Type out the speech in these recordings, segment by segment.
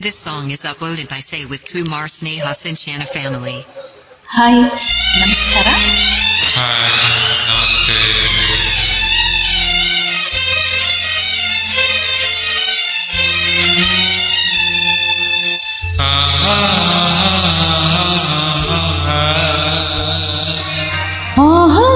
This song is uploaded by Say with Kumar Sneha Sinchana family. Hi ನಮಸ್ಕಾರ. Hi ನಮಸ್ತೆ. ಓಹೋ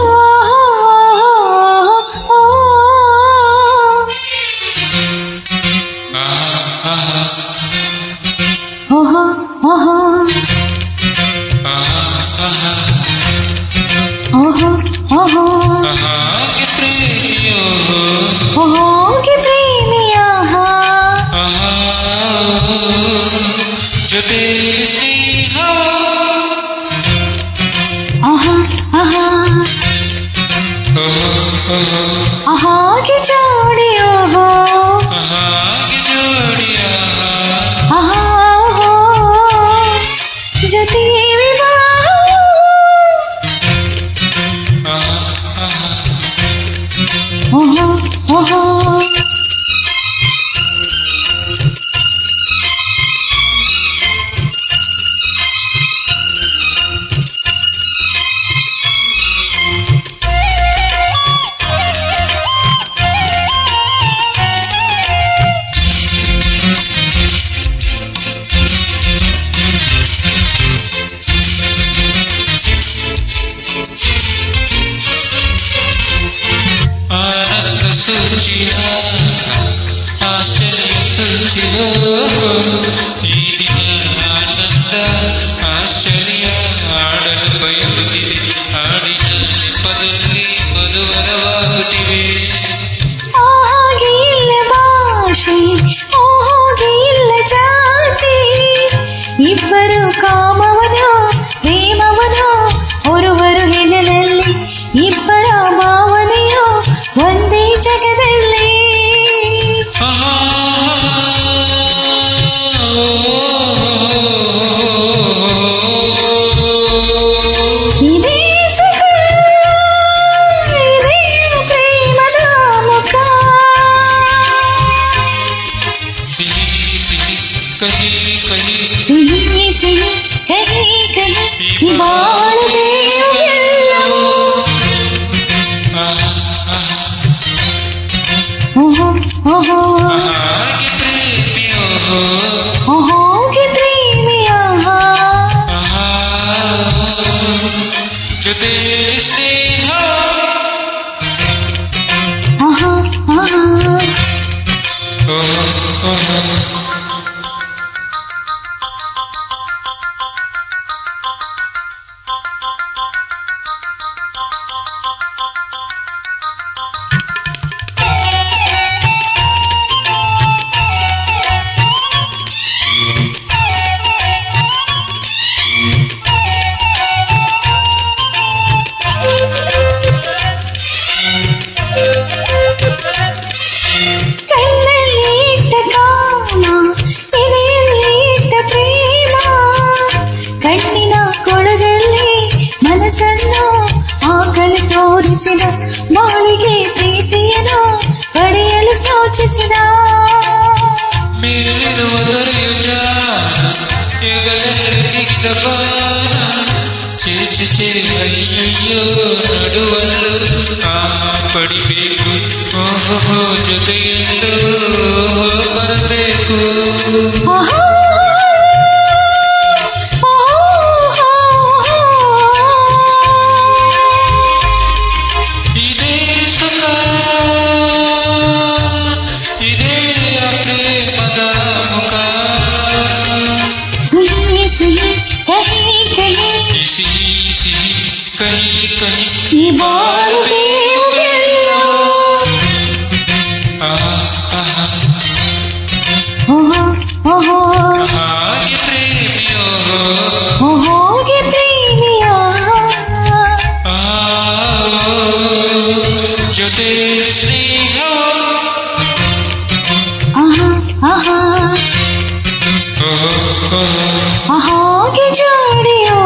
ಓಹೋ ಓಹೋ ಓಹೋ ಓಹೋ ಓಹೋ ಗೆ ಪ್ರೇಮಿಯ ಜೊತೆ ಸ್ನೇಹ ಆಹಾ ಆಹಾ ಆಹಾ ಗೆ ಜೋಡಿ ಓಹೋ ಹಾಗೆ ಜೋಡಿಯ ಆಹಾ ಓಹೋ ಜೊತೆ ವಿವಾಹ ಓಹೋ ಓಹೋ ಆನಂದ ಸೂಚಿಯ ಆಶ್ಚರ್ಯ ಸೂಚಿಯ ಈ ದಿನ ಆನಂದ ಆಶ್ಚರ್ಯ ಆಡಲು ಬಯಸುತ್ತಿದೆ. ಹಾಡಿನ ನೆಪದಲ್ಲಿ ಮಧುವರವಾಗುತ್ತಿವೆ. ಹಾಗೆ ಇಲ್ಲ ಭಾಷೆ ಹಾಗೆ ಇಲ್ಲ ಜಾತಿ ಇಬ್ಬರು ಕಾಮವನೋ ಪ್ರೇಮವನೋ ಒರುವರು ಹೆಗಲಲ್ಲಿ ಇಬ್ಬರ ಭಾವನೆಯೋ ಒಂದೇ ಜಗದಲ್ಲಿ ಇದೇ ಸುಖ ಇದೇ ಪ್ರೇಮದ ಮುಖ ಸಿಹಿ ಸಿಹಿ ಕಹಿ ಕಹಿ ಸಿಹಿ ಸಿಹಿ ಕಹಿ ಕಹಿ ಈ ಬಾಳದೆ ಎಲ್ಲವೂ ಓಹೋ ಓಹೋ ಹಾಗೆ ಪ್ರೇಮಿಯೋ ಓಹೋ ಗೆ ಪ್ರೇಮಿಯ ಜೊತೆ ಸ್ನೇಹ ಆಹಾ ಆಹಾ ಕಣ್ಣಲ್ಲಿ ಇಟ್ಟ ಕಾಮ ಎದೆಯಲ್ಲಿ ಇಟ್ಟ ಪ್ರೇಮ ಕಣ್ಣಿನ ಕೊಳದಲ್ಲಿ ಮನಸ್ಸನ್ನು ಆಕಲು ತೋರಿಸಿದ ಬಾಳಿಗೆ ಪ್ರೀತಿಯನ್ನು ಪಡೆಯಲು ಸೂಚಿಸಿದ ಮೇಲಿರುವ ದೊರೆಯು ಜಾಣ ಹೆಗಲೆರಗಿದ ಬಾಣ ಚೇ ಅಯ್ಯಯ್ಯೋ ನಡುವಲ್ಲೂ ಪಡಿಬೇಕು. ಓಹೋ ಜೊತೆಯಲ್ಲೂ ಬರಬೇಕು. ಆಹಾ ಇದೇ ಸುಖ ಇದೇ ಪ್ರೇಮದ ಮುಖ. ಸಿಹಿ ಸಿಹಿ ಕಹಿ ಕಹಿ ಸಿಹಿ ಸಿಹಿ ಕಹಿ ಕಹಿ ಈ ಬಾಳುವೆ ಓಹೋ ಓಹೋ ಹಾಗೆ ಪ್ರೇಮಿಯೋ ಓಹೋ ಗೆ ಪ್ರೇಮಿಯ ಜೊತೆ ಸ್ನೇಹ ಆಹಾ ಆಹಾ ಆಹಾ ಗೆ ಜೋಡಿಯೋ